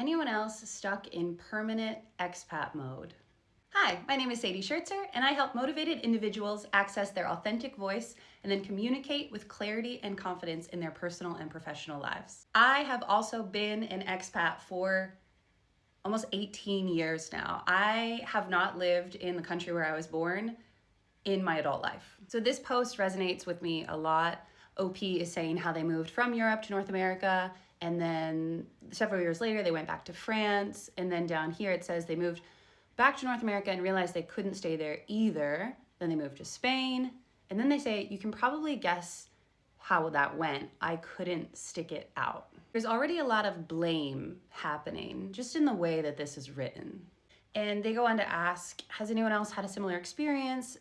Anyone else stuck in permanent expat mode? Hi, my name is Sadie Schertzer, and I help motivated individuals access their authentic voice and then communicate with clarity and confidence in their personal and professional lives. I have also been an expat for almost 18 years now. I have not lived in the country where I was born in my adult life. So this post resonates with me a lot. OP is saying how they moved from Europe to North America, and then several years later they went back to France, and then down here it says they moved back to North America and realized they couldn't stay there either. Then they moved to Spain, and then they say you can probably guess how that went. I couldn't stick it out. There's already a lot of blame happening just in the way that this is written. And they go on to ask, has anyone else had a similar experience?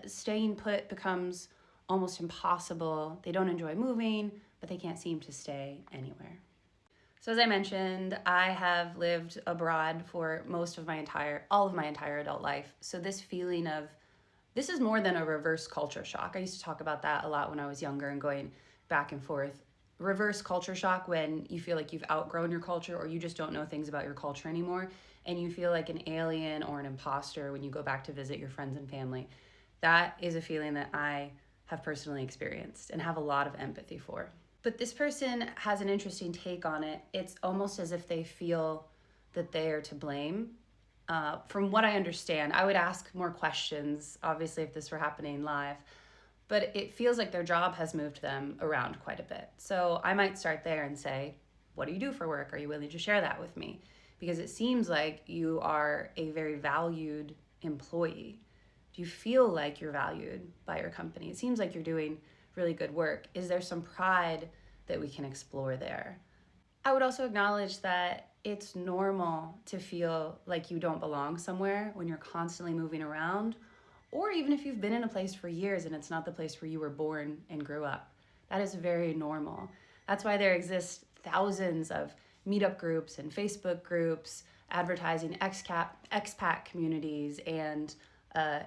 Staying put becomes almost impossible. They don't enjoy moving, but they can't seem to stay anywhere. So as I mentioned, I have lived abroad for all of my entire adult life. So this feeling of, this is more than a reverse culture shock. I used to talk about that a lot when I was younger and going back and forth. Reverse culture shock, when you feel like you've outgrown your culture or you just don't know things about your culture anymore, and you feel like an alien or an imposter when you go back to visit your friends and family. That is a feeling that I have personally experienced and have a lot of empathy for. But this person has an interesting take on it. It's almost as if they feel that they are to blame. From what I understand, I would ask more questions, obviously, if this were happening live, but it feels like their job has moved them around quite a bit. So I might start there and say, what do you do for work? Are you willing to share that with me? Because it seems like you are a very valued employee. Do you feel like you're valued by your company? It seems like you're doing really good work. Is there some pride that we can explore there? I would also acknowledge that it's normal to feel like you don't belong somewhere when you're constantly moving around, or even if you've been in a place for years and it's not the place where you were born and grew up. That is very normal. That's why there exist thousands of meetup groups and Facebook groups advertising expat communities and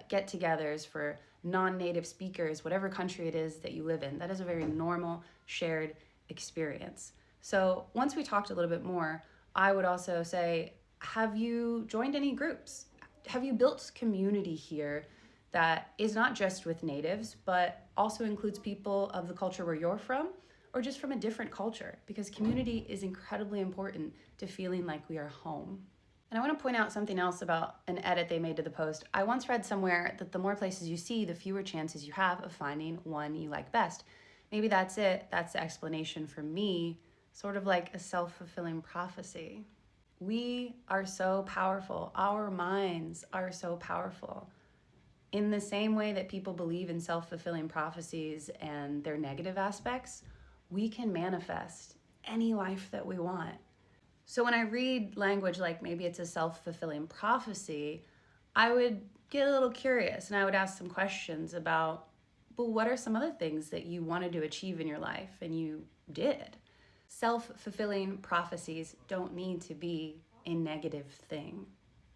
get-togethers for non-native speakers, whatever country it is that you live in. That is a very normal shared experience. So once we talked a little bit more, I would also say, have you joined any groups? Have you built community here that is not just with natives, but also includes people of the culture where you're from, or just from a different culture? Because community is incredibly important to feeling like we are home. And I want to point out something else about an edit they made to the post. I once read somewhere that the more places you see, the fewer chances you have of finding one you like best. Maybe that's it. That's the explanation for me, sort of like a self-fulfilling prophecy. We are so powerful. Our minds are so powerful. In the same way that people believe in self-fulfilling prophecies and their negative aspects, we can manifest any life that we want. So when I read language like maybe it's a self-fulfilling prophecy, I would get a little curious and I would ask some questions about, well, what are some other things that you wanted to achieve in your life and you did? Self-fulfilling prophecies don't need to be a negative thing.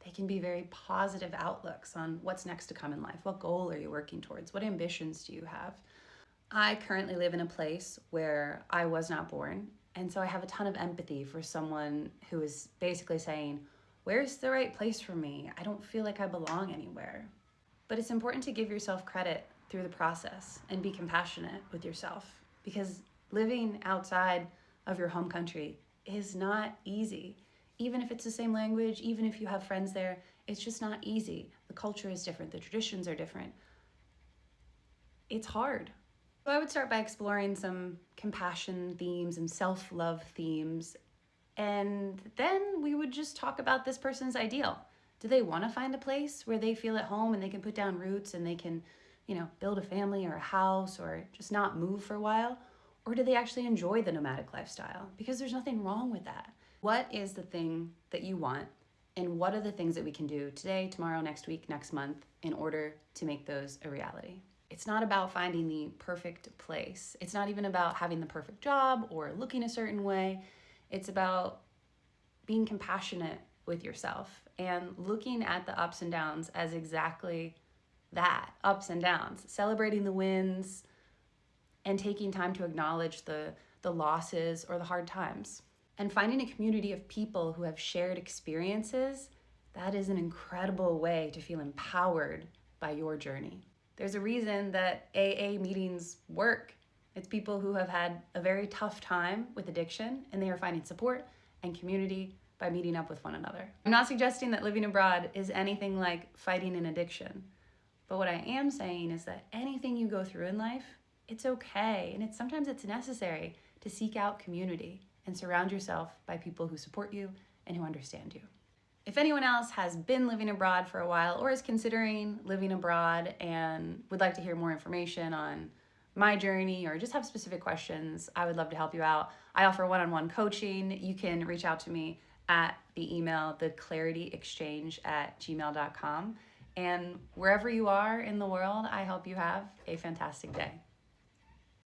They can be very positive outlooks on what's next to come in life. What goal are you working towards? What ambitions do you have? I currently live in a place where I was not born, and so I have a ton of empathy for someone who is basically saying, where's the right place for me? I don't feel like I belong anywhere. But it's important to give yourself credit through the process and be compassionate with yourself, because living outside of your home country is not easy. Even if it's the same language, even if you have friends there, it's just not easy. The culture is different, the traditions are different. It's hard. So I would start by exploring some compassion themes and self-love themes, and then we would just talk about this person's ideal. Do they want to find a place where they feel at home and they can put down roots and they can, build a family or a house or just not move for a while? Or do they actually enjoy the nomadic lifestyle? Because there's nothing wrong with that. What is the thing that you want, and what are the things that we can do today, tomorrow, next week, next month in order to make those a reality? It's not about finding the perfect place. It's not even about having the perfect job or looking a certain way. It's about being compassionate with yourself and looking at the ups and downs as exactly that, ups and downs, celebrating the wins and taking time to acknowledge the losses or the hard times. And finding a community of people who have shared experiences, that is an incredible way to feel empowered by your journey. There's a reason that AA meetings work. It's people who have had a very tough time with addiction, and they are finding support and community by meeting up with one another. I'm not suggesting that living abroad is anything like fighting an addiction, but what I am saying is that anything you go through in life, it's okay, and sometimes it's necessary to seek out community and surround yourself by people who support you and who understand you. If anyone else has been living abroad for a while or is considering living abroad and would like to hear more information on my journey or just have specific questions, I would love to help you out. I offer one-on-one coaching. You can reach out to me at the email, theclarityexchange@gmail.com. And wherever you are in the world, I hope you have a fantastic day.